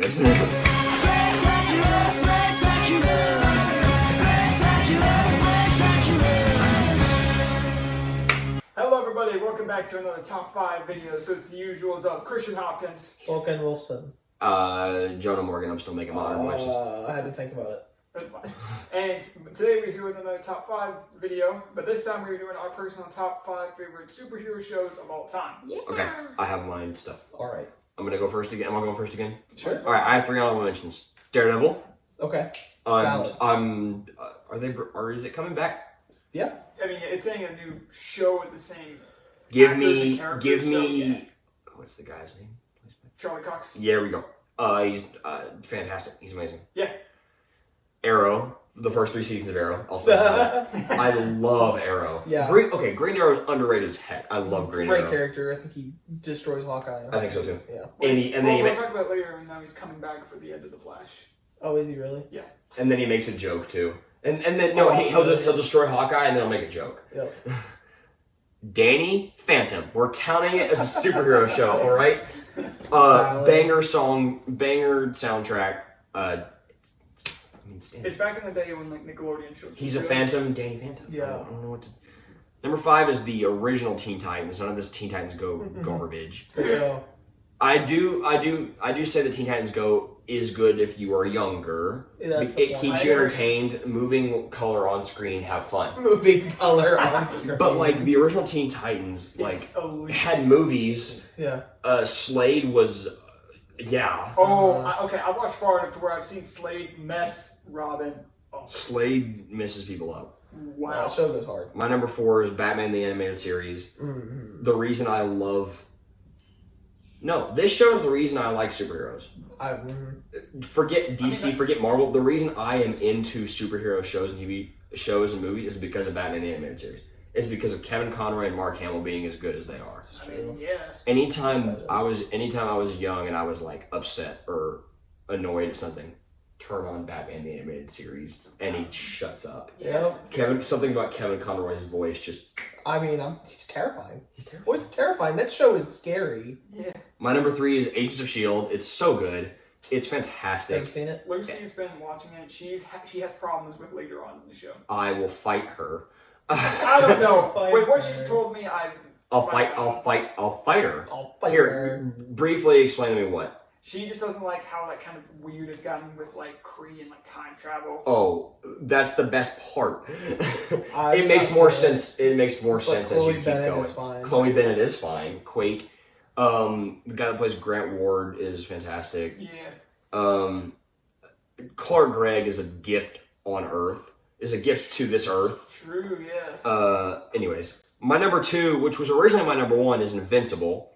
this. Hello everybody, welcome back to another top 5 video. So it's the usuals of Christian Hopkins, Logan Wilson. Jonah Morgan, I'm still making my honorable mentions. I had to think about it. that's fine. And today we're here with another top 5 video, but this time we're doing our personal top 5 favorite superhero shows of all time. Yeah. Okay, I have mine stuff. Alright. I'm gonna go first again. Am I going first again? Sure. Alright, I have 3 honorable mentions. Daredevil. Okay. Is it coming back? Yeah. I mean, it's getting a new show with the same Give actors and me, characters, so, yeah. what's the guy's name? Charlie Cox. Yeah, there we go. He's fantastic. He's amazing. Yeah. Arrow. The first 3 seasons of Arrow. I'll specify that. I love Arrow. Yeah. Green Arrow is underrated as heck. I love Green Arrow. Great character. I think he destroys Hawkeye. I think so too. Yeah. We'll talk about it later. Now he's coming back for the end of the Flash. Oh, is he really? Yeah. And then he makes a joke too. And then he'll destroy Hawkeye and then he'll make a joke. Yep. Danny Phantom. We're counting it as a superhero show, all right? Banger song, banger soundtrack. It's back in the day when like Nickelodeon shows. He's a Phantom, Danny Phantom. Yeah. I don't know what to. Number 5 is the original Teen Titans. None of this Teen Titans Go garbage. So, I do say that Teen Titans Go is good if you are younger. It keeps you entertained, moving color on screen, have fun. moving color on screen. But like the original Teen Titans, had movies. Yeah. Slade was, yeah. Okay. I've watched far enough to where I've seen Slade mess Robin up. Slade messes people up. Wow. That show goes hard. My number 4 is Batman the Animated Series. Mm-hmm. The reason I love. No, this shows the reason I like superheroes. Forget DC, forget Marvel. The reason I am into superhero shows and TV shows and movies is because of Batman the Animated Series. It's because of Kevin Conroy and Mark Hamill being as good as they are. I mean, yeah. Anytime I was young and I was like upset or annoyed at something, turn on Batman the Animated Series and he shuts up. Yeah. Something about Kevin Conroy's voice just. I mean, he's terrifying. His voice is terrifying. That show is scary. Yeah. My number 3 is Agents of S.H.I.E.L.D. It's so good. It's fantastic. Have you seen it? Lucy's been watching it. She has problems with later on in the show. I will fight her. I don't know. Wait, what she told me, I'll fight her. I'll fight Here, her. briefly explain to me what. She just doesn't like how like kind of weird it's gotten with like Kree and like time travel. Oh, that's the best part. It makes more sense. It makes more sense as you keep going. Chloe Bennett is fine. Quake. The guy that plays Grant Ward is fantastic. Yeah. Clark Gregg is a gift on Earth. Is a gift to this Earth. True. Yeah. Anyways, my number 2, which was originally my number 1, is Invincible.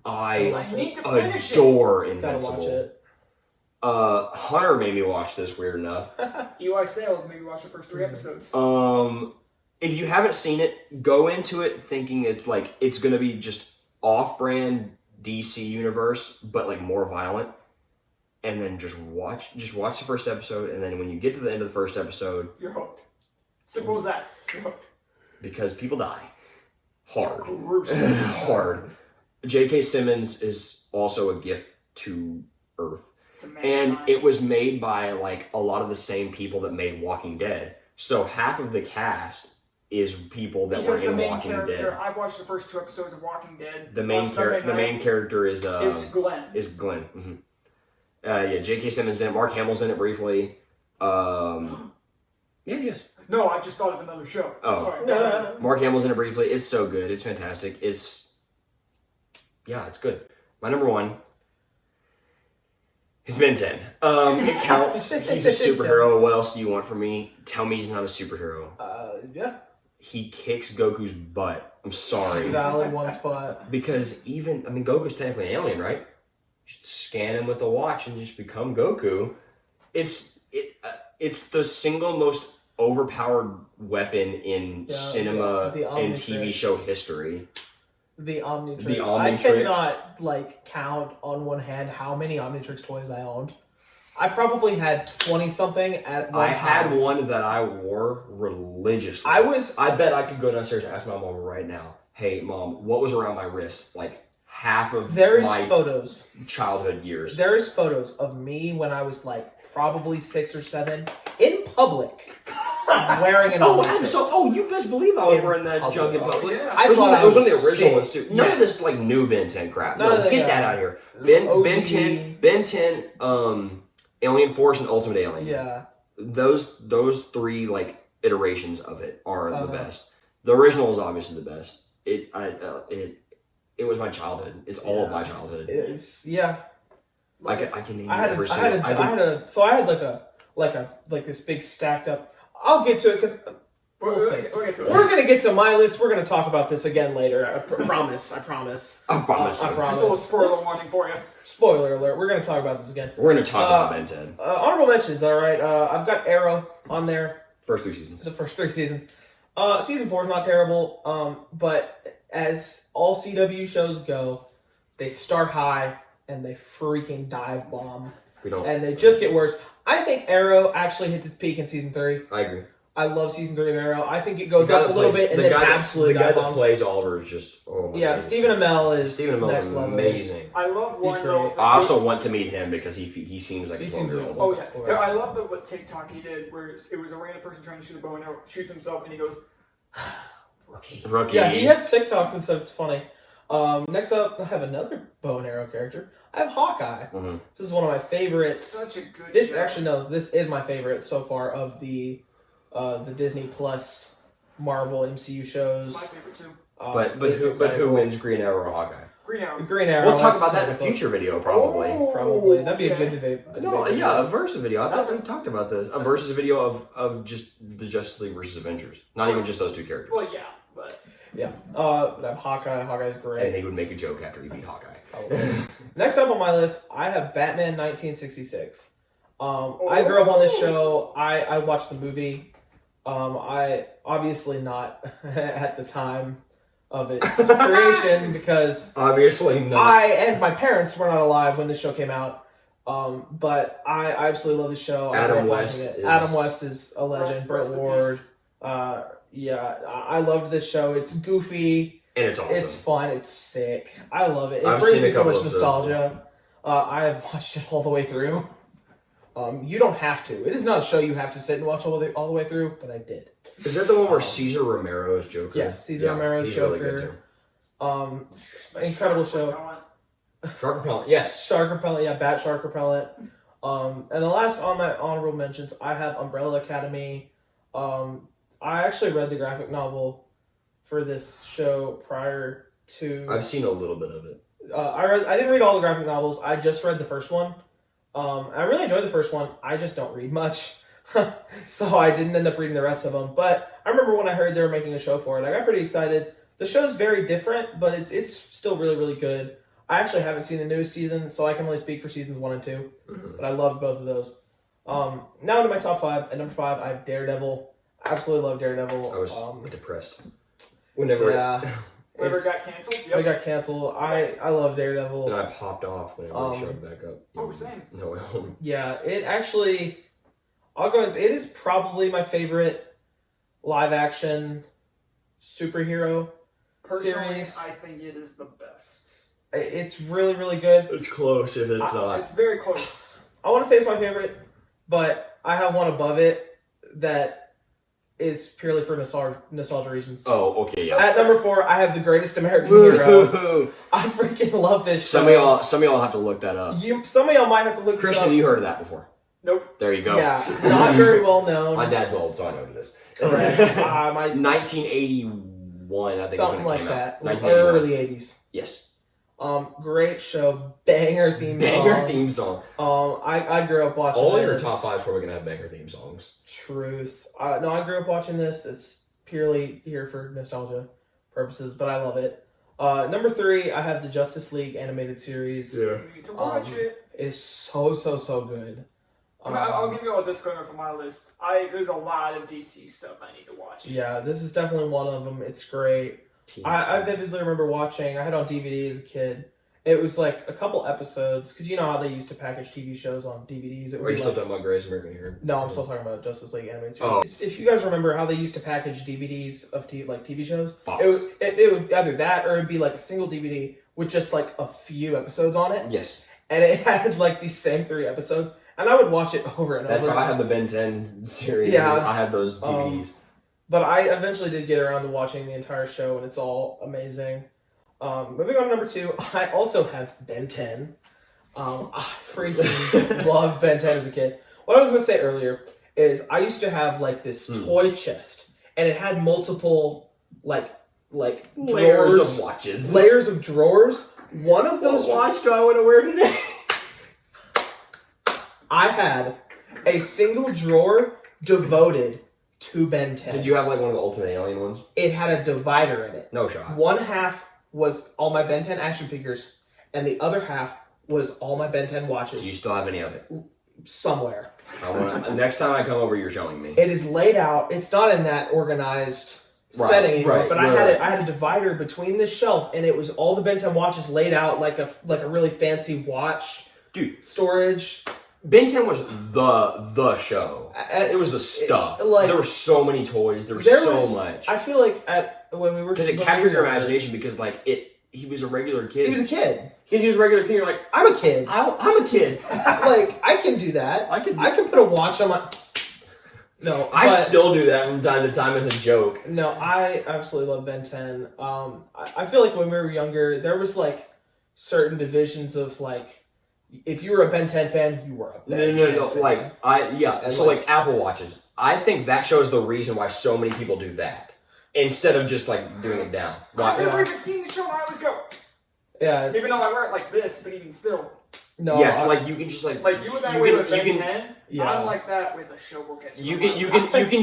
I need to finish adore Gotta watch Invincible. it. Hunter made me watch this, weird enough. EY Sales maybe watch the first 3 episodes. If you haven't seen it, go into it thinking it's gonna be just off-brand DC universe, but like more violent. And then just watch the first episode, and then when you get to the end of the first episode, You're hooked. Simple as that. You're hooked. because people die. Hard. Gruesome. Hard. J.K. Simmons is also a gift to Earth. And it was made by like a lot of the same people that made Walking Dead. So half of the cast is people that were in Walking Dead. I've watched the first 2 episodes of Walking Dead. The main character is Glenn. Glenn. Mm-hmm. Yeah, J.K. Simmons in it. Mark Hamill's in it briefly. Yeah, yes. No, I just thought of another show. Oh. Sorry. Mark Hamill's in it briefly. It's so good. It's fantastic. It's good. My number 1 is Ben 10. It counts. He's a superhero. What else do you want from me? Tell me he's not a superhero. Yeah. He kicks Goku's butt. I'm sorry. Valid one spot. Because Goku's technically an alien, right? You should scan him with the watch and just become Goku. It's the single most overpowered weapon in cinema and TV show history. The Omnitrix. The Omnitrix. I cannot count on one hand how many Omnitrix toys I owned. I probably had 20-something at one time. I had one that I wore religiously. I bet I could go downstairs and ask my mom right now, hey, Mom, what was around my wrist like half of my photos. childhood years. There is photos of me when I was like probably 6 or 7 in public wearing an you best believe I was wearing that junk in public. Yeah. It was one of the original sick. ones too. None of this like new Ben 10 crap. None of Get that, that out of here. Ben 10, Alien Force, and Ultimate Alien. Yeah. Those 3 like iterations of it are the best. The original is obviously the best. It was my childhood. It's all of my childhood. It's I can name I had every single. I had like this big stacked up. I'll get to it because we'll see. We'll get to it. We're gonna get to my list. We're gonna talk about this again later. I promise. I promise. I promise. Just a little spoiler warning for you. Spoiler alert. We're gonna talk about this again. We're gonna talk about Ben 10. Honorable mentions. All right. I've got Arrow on there. First 3 seasons. The first 3 seasons. Season 4 is not terrible. But as all CW shows go, they start high and they freaking dive bomb. And they just get worse. I think Arrow actually hits its peak in season 3. I agree. I love season 3 of Arrow. I think it goes up a little bit and then absolutely the guy dive that bombs. plays Oliver is just Stephen Amell is next level. Amazing. I love one little thing. I also want to meet him because he seems like a 12-year-old. Oh yeah. I love what TikTok he did where it was a random person trying to shoot a bow and arrow, shoot himself, and he goes, Rookie. Yeah, he has TikToks and stuff. It's funny. Next up, I have another bow and arrow character. I have Hawkeye. Mm-hmm. This is one of my favorites. Such a good This show. actually no, this is my favorite so far of the Disney Plus Marvel MCU shows. My favorite too. But who wins Green Arrow or Hawkeye? Green Arrow. Green Arrow. We'll talk about that in a future video, probably. Probably. That'd be a good debate. A versus video. I thought we talked about this. A versus video of just the Justice League versus Avengers. Not even just those 2 characters. Well, yeah, but... Yeah. But I have Hawkeye. Hawkeye's great. And they would make a joke after he beat Hawkeye. Next up on my list, I have Batman 1966. I grew up on this show. I watched the movie. I obviously not at the time of its creation because obviously not. I and my parents were not alive when this show came out. But I absolutely love this show. Adam West is a legend. Brett Ward. I loved this show. It's goofy. And it's awesome. It's fun. It's sick. I love it. It brings me so much nostalgia. I have watched it all the way through. You don't have to. It is not a show you have to sit and watch all the way through, but I did. Is that the one where Cesar Romero is Joker? Yes, Cesar Romero is Joker. Really good too. Incredible show. Shark Repellent, yes. Shark Repellent, yeah, Bat Shark Repellent. And the last on my honorable mentions, I have Umbrella Academy. I actually read the graphic novel for this show prior to... I've seen a little bit of it. I didn't read all the graphic novels. I just read the first one. I really enjoyed the first one. I just don't read much. So I didn't end up reading the rest of them. But I remember when I heard they were making a show for it, I got pretty excited. The show's very different, but it's still really, really good. I actually haven't seen the newest season, so I can only speak for seasons 1 and 2. Mm-hmm. But I loved both of those. Now to my top 5. At number 5, I have Daredevil. I absolutely love Daredevil. I was depressed. Whenever it got canceled? Yep. It got canceled. I love Daredevil. And I popped off whenever it showed back up. Oh, same. No. Yeah, it actually... it is probably my favorite live-action superhero series. I think it is the best. It's really, really good. It's close if it's not. It's very close. I want to say it's my favorite, but I have one above it that is purely for nostalgia reasons. Oh, okay, yeah. At number 4, I have The Greatest American Hero. I freaking love this show. Some of y'all have to look that up. Some of y'all might have to look this Christian, up. you heard of that before? Nope. There you go. Yeah, not very well known. My dad's old, so I know this. Correct. 1981, I think. Something like that. Like early 80s. Yes. Great show. Banger theme song. Banger theme song. I grew up watching all this. Your top 5's probably going to have banger theme songs. Truth. No, I grew up watching this. It's purely here for nostalgia purposes, but I love it. Number 3, I have the Justice League animated series. Yeah. You need to watch it. It is so good. I'll give you a disclaimer for my list. There's a lot of DC stuff I need to watch. Yeah, this is definitely one of them. It's great. I vividly remember watching. I had it on DVD as a kid. It was like a couple episodes because you know how they used to package TV shows on DVDs. Are you still talking about Grey's American Hero? No, I'm still talking about Justice League animated series. If you guys remember how they used to package DVDs of TV shows, it would either that or it'd be like a single DVD with just like a few episodes on it. Yes. And it had like these same 3 episodes. And I would watch it over and over. That's why I have the Ben 10 series. Yeah. I had those DVDs. But I eventually did get around to watching the entire show, and it's all amazing. Moving on to number 2, I also have Ben 10. I freaking loved Ben 10 as a kid. What I was going to say earlier is I used to have like this toy chest, and it had multiple like Layers drawers, of watches. layers of drawers. One of those What watch do I want to wear today? I had a single drawer devoted to Ben 10. Did you have like one of the Ultimate Alien ones? It had a divider in it. No shot. One half was all my Ben 10 action figures, and the other half was all my Ben 10 watches. Do you still have any of it? Somewhere. I want. Next time I come over, you're showing me. It is laid out. It's not in that organized setting anymore. But I had a divider between this shelf, and it was all the Ben 10 watches laid out like a really fancy watch, storage. Ben 10 was the show. It was the stuff. There were so many toys. There was so much. I feel like when we were because it captured your imagination. Because like he was a regular kid. He was a kid. Because he was a regular kid. You're like, I'm a kid. I'm a kid. Like I can do that. I can put a watch on my. No, I still do that from time to time as a joke. No, I absolutely love Ben 10. I feel like when we were younger, there was like certain divisions of like. If you were a Ben 10 fan, you were a Ben 10 fan. And so like Apple Watches. I think that shows the reason why so many people do that. Instead of just like doing it down. I've never even seen the show and I always go. Yeah. Even though I wear it like this, but even still. No. Yes, like you can just like you were that way with Ben 10. Yeah. I'm like that with a show we'll get to. You can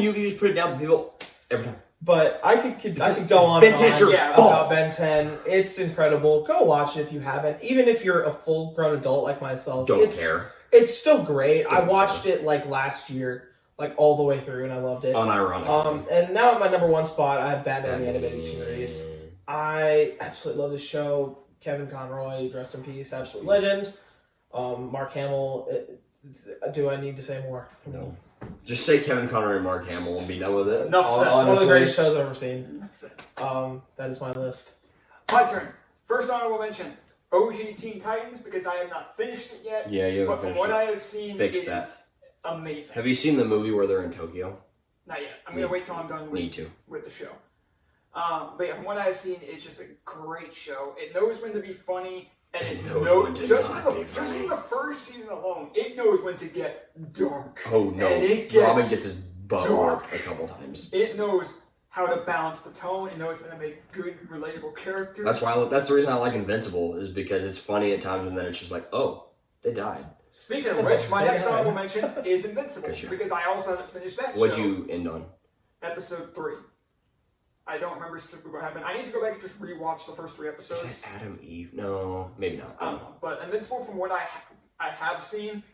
just put it down for people every time. But I could go on Ben 10 about Ben 10. It's incredible. Go watch it if you haven't. Even if you're a full-grown adult like myself. Don't care. It's still great. I watched it like last year, like all the way through, and I loved it. Unironically. And now at my number 1 spot, I have Batman the Animated Series. I absolutely love this show. Kevin Conroy, rest in peace, absolute legend. Mark Hamill. Do I need to say more? No. Just say Kevin Conroy and Mark Hamill and be done with it. One of the greatest shows I've ever seen. That is my list. My turn. First honorable mention, OG Teen Titans, because I have not finished it yet. Yeah, you haven't finished it. But from what I have seen, it is amazing. Have you seen the movie where they're in Tokyo? Not yet. I'm going to wait till I'm done with the show. But yeah, from what I have seen, it's just a great show. It knows when to be funny. And it knows when to just from the first season alone, it knows when to get dark. Oh no! And Robin gets his butt rocked a couple times. It knows how to balance the tone. It knows when to make good, relatable characters. That's why. That's the reason I like Invincible, is because it's funny at times, and then it's just like, oh, they died. Speaking of which, my next honorable mention is Invincible, because I also haven't finished that show. What'd you end on? Episode 3. I don't remember specifically what happened. I need to go back and just rewatch the first 3 episodes. Is that Adam Eve? No, maybe not. I don't know. But Invincible, from what I have seen,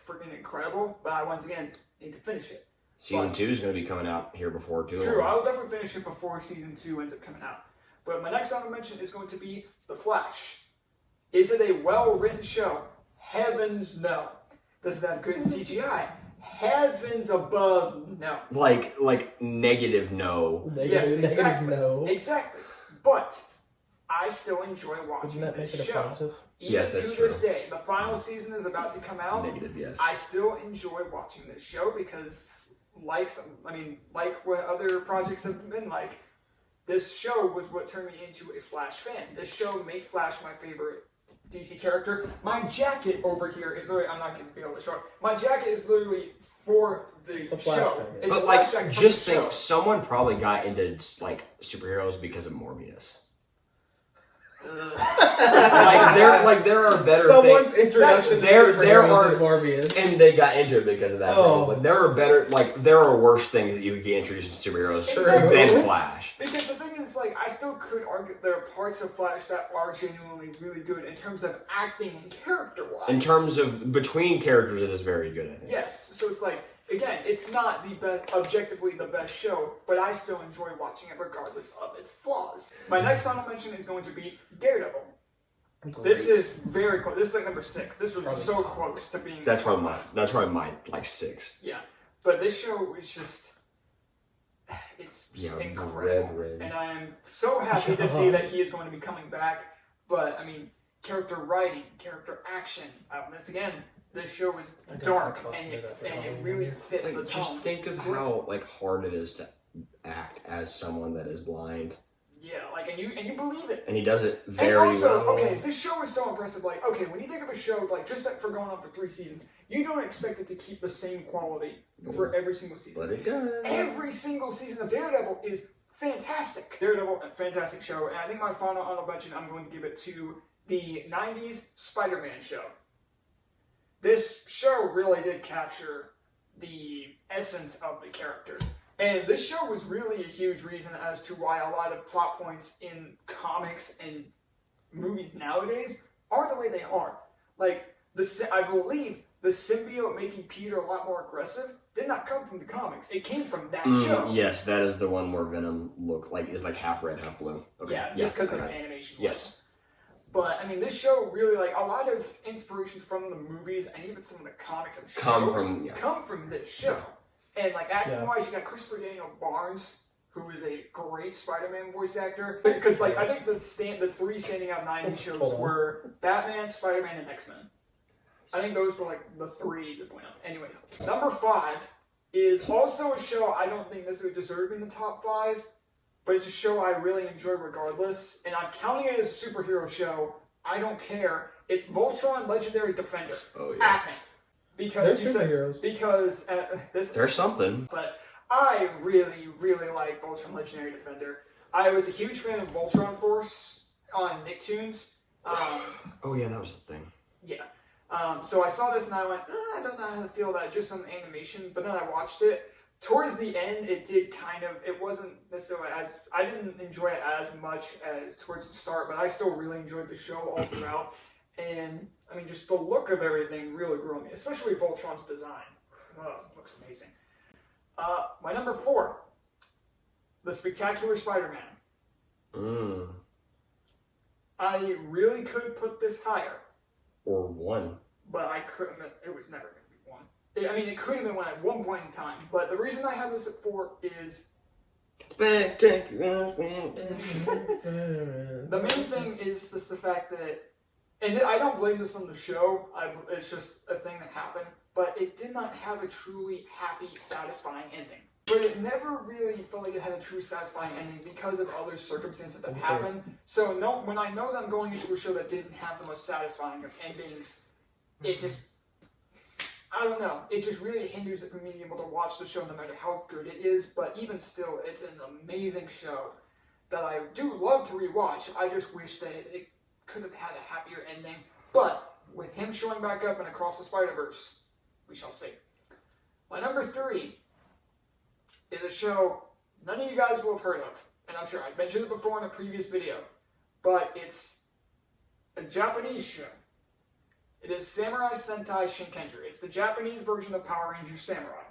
freaking incredible. But I, once again, need to finish it. Season 2 is going to be coming out here before too. True, I will definitely finish it before Season 2 ends up coming out. But my next honorable mention is going to be The Flash. Is it a well-written show? Heavens no. Does it have good CGI? Heavens above, no. Like negative no. Yes, exactly. No. Exactly. But I still enjoy watching this show. Positive? Even to this day. The final season is about to come out. Negative, yes. I still enjoy watching this show because, like what other projects have been like, this show was what turned me into a Flash fan. This show made Flash my favorite DC character. My jacket over here is literally, I'm not going to be able to show it. My jacket is literally for the show. It's a Flash jacket. Just think, someone probably got into like superheroes because of Morbius. there are better someone's things. Introduction to there are Morbius, and they got into it because of that. But there are better, there are worse things that you could get introduced to superheroes than Flash. Because the thing is, I still could argue there are parts of Flash that are genuinely really good in terms of acting and character-wise. In terms of between characters, it is very good, I think. Yes, so it's again, it's not the best, objectively the best show, but I still enjoy watching it regardless of its flaws. My next honorable mention is going to be Daredevil. Great. This is very close. This is number 6. This was so close to being. That's probably my 6. Yeah, but this show is just. It's incredible. Red. And I'm so happy to see that he is going to be coming back. But I mean, character writing, character action. Once again, this show was dark and it really fit the tone. Just think of how hard it is to act as someone that is blind. Yeah, and you believe it. And he does it very well. And also, okay, this show is so impressive. Okay, when you think of a show, just for going on for 3 seasons, you don't expect it to keep the same quality for every single season. But it does. Every single season of Daredevil is fantastic. Daredevil, a fantastic show. And I think my final honorable mention, I'm going to give it to the 90s Spider-Man show. This show really did capture the essence of the characters. And this show was really a huge reason as to why a lot of plot points in comics and movies nowadays are the way they are. I believe the symbiote making Peter a lot more aggressive did not come from the comics. It came from that show. Yes, that is the one where Venom is half red, half blue. Okay. Yeah, just because of the animation. Yes. But, I mean, this show really, a lot of inspiration from the movies and even some of the comics and shows come from this show. And, acting-wise, you got Christopher Daniel Barnes, who is a great Spider-Man voice actor. Because, I think the 3 standing out 90s shows were Batman, Spider-Man, and X-Men. I think those were, the 3 to point out. Anyways, number 5 is also a show I don't think necessarily deserved in the top 5, but it's a show I really enjoy regardless. And I'm counting it as a superhero show. I don't care. It's Voltron Legendary Defender. Oh, yeah. At me. Because they're superheroes. There's something. But I really, really like Voltron Legendary Defender. I was a huge fan of Voltron Force on Nicktoons. Oh yeah, that was the thing. Yeah. So I saw this and I went, I don't know how to feel about it, just some animation. But then I watched it. Towards the end, it wasn't necessarily I didn't enjoy it as much as towards the start, but I still really enjoyed the show all throughout. And, I mean, just the look of everything really grew on me, especially Voltron's design. Oh, looks amazing. My number 4, The Spectacular Spider-Man. I really could put this higher. Or 1. But I couldn't. It was never going to be 1. I mean, it could have been 1 at one point in time. But the reason I have this at 4 is... Spectacular. The main thing is just the fact that... And I don't blame this on the show, it's just a thing that happened, but it did not have a truly happy, satisfying ending. But it never really felt like it had a true satisfying ending because of other circumstances that happened. So when I know that I'm going into a show that didn't have the most satisfying of endings, it just, I don't know, it just really hinders it from being able to watch the show no matter how good it is, but even still, it's an amazing show that I do love to rewatch. I just wish that it could have had a happier ending, but with him showing back up and Across the Spider-Verse, we shall see. My number 3 is a show none of you guys will have heard of, and I'm sure I've mentioned it before in a previous video, but it's a Japanese show. It is Samurai Sentai Shinkenger. It's the Japanese version of Power Rangers Samurai.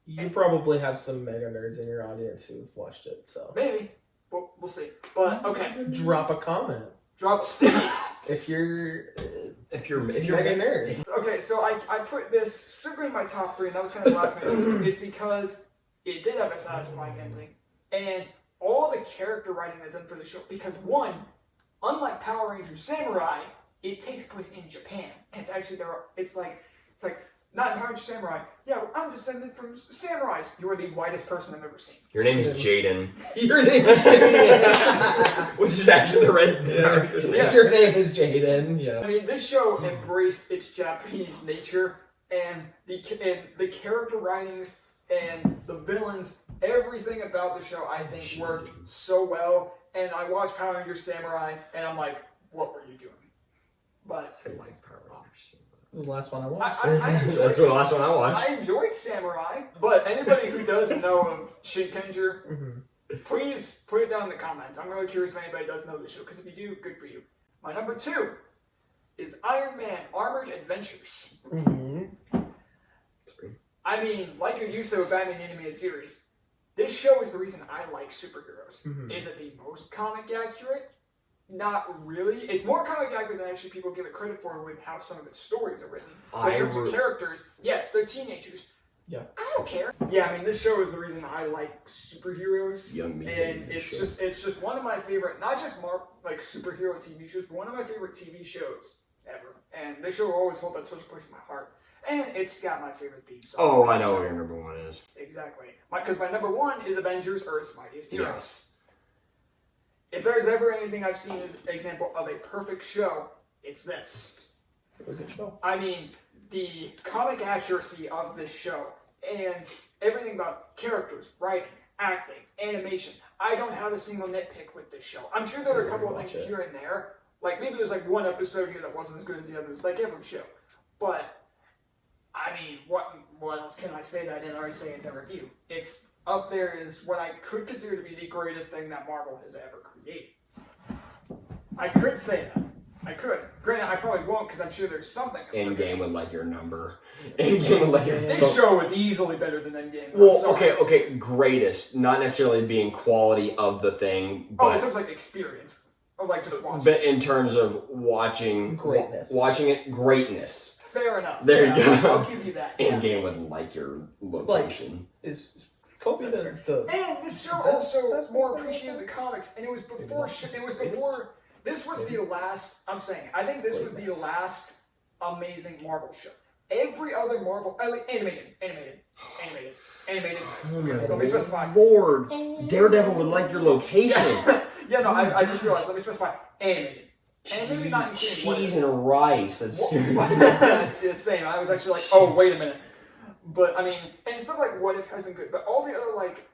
You probably have some mega nerds in your audience who've watched it, so maybe. We'll see. But okay, drop a comment. Drop stickies. if you're mega nerd. Okay, so I put this specifically in my top 3, and that was kind of the last mention, is because it did have a satisfying ending, and all the character writing that's done for the show. Because 1, unlike Power Rangers Samurai, it takes place in Japan, and it's actually it's like not in Power Rangers Samurai. Yeah, I'm descended from samurais. You are the whitest person I've ever seen. Your name is Jaden. Your name is Jaden. Which is actually the red Power Rangers name. Yes. Your name is Jaden. Yeah. I mean, this show embraced its Japanese nature, and the character writings and the villains, everything about the show, I think, worked so well. And I watched Power Rangers Samurai, and I'm like, what were you doing? But I like Power Rangers. This is the last one I watched. That's the last one I watched. I enjoyed Samurai, but anybody who does know of Shinkenger, please put it down in the comments. I'm really curious if anybody does know this show, because if you do, good for you. My number 2 is Iron Man Armored Adventures. I mean, like you're used to with Batman animated series, this show is the reason I like superheroes. Is it the most comic accurate? Not really. It's more comic accurate than actually people give it credit for with how some of its stories are written. But in terms of characters, yes, they're teenagers. Yeah. I don't care. Yeah, I mean, this show is the reason I like superheroes. Young me. And it's just one of my favorite, not just like superhero TV shows, but one of my favorite TV shows ever. And this show will always hold that special place in my heart. And it's got my favorite theme song. Oh, I know what your number one is. Exactly. Because my number one is Avengers: Earth's Mightiest Heroes. If there's ever anything I've seen as an example of a perfect show, it's this. Really good show. I mean, the comic accuracy of this show and everything about characters, writing, acting, animation. I don't have a single nitpick with this show. I'm sure there are a couple of things here and there. Like, maybe there's like one episode here that wasn't as good as the others, like every show. But I mean, what else can I say that I didn't already say in the review? It's up there as what I could consider to be the greatest thing that Marvel has ever created. I could say that. I could. Granted, I probably won't because I'm sure there's something. Endgame would like your number. Endgame would like your number. This show is easily better than Endgame. Well, okay, greatest. Not necessarily being quality of the thing, but... in terms of like experience. Or like just watching. But in terms of watching... Greatness. Watching it, greatness. Fair enough. There you go. I'll give you that. Endgame would like your location. Is Kobe the... And this show also more appreciated the comics, and it was before... This was the last... I'm saying, I think this was the last amazing Marvel show. Every other Marvel... Animated. Let me specify. Lord, Daredevil would like your location. Yeah, no, I just realized. Let me specify. Animated. And maybe not including cheese and rice. That's yeah, same. I was actually like, oh, wait a minute. But, I mean, and stuff like What If has been good, but all the other, like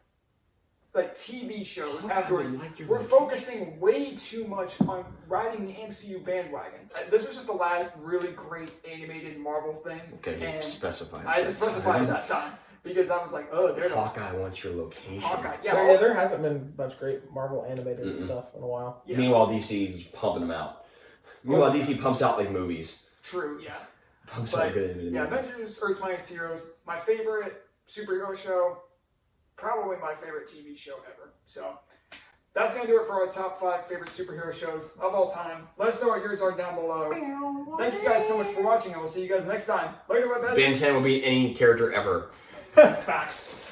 TV shows afterwards, we're focusing way too much on riding the MCU bandwagon. This was just the last really great animated Marvel thing. Okay, and specify. I had to specify at that time because I was like, oh, there. Hawkeye wants your location. Hawkeye, yeah. There hasn't been much great Marvel animated stuff in a while. Yeah. Meanwhile, DC's pumping them out. Meanwhile, DC pumps out like movies. True, yeah. Pumps out good animated movies. Avengers: Earth's Mightiest Heroes, my favorite superhero show. Probably my favorite TV show ever. So that's going to do it for our top 5 favorite superhero shows of all time. Let us know what yours are down below. Thank you guys so much for watching, and we'll see you guys next time. Later, webheads. Ben 10 will beat any character ever. Facts.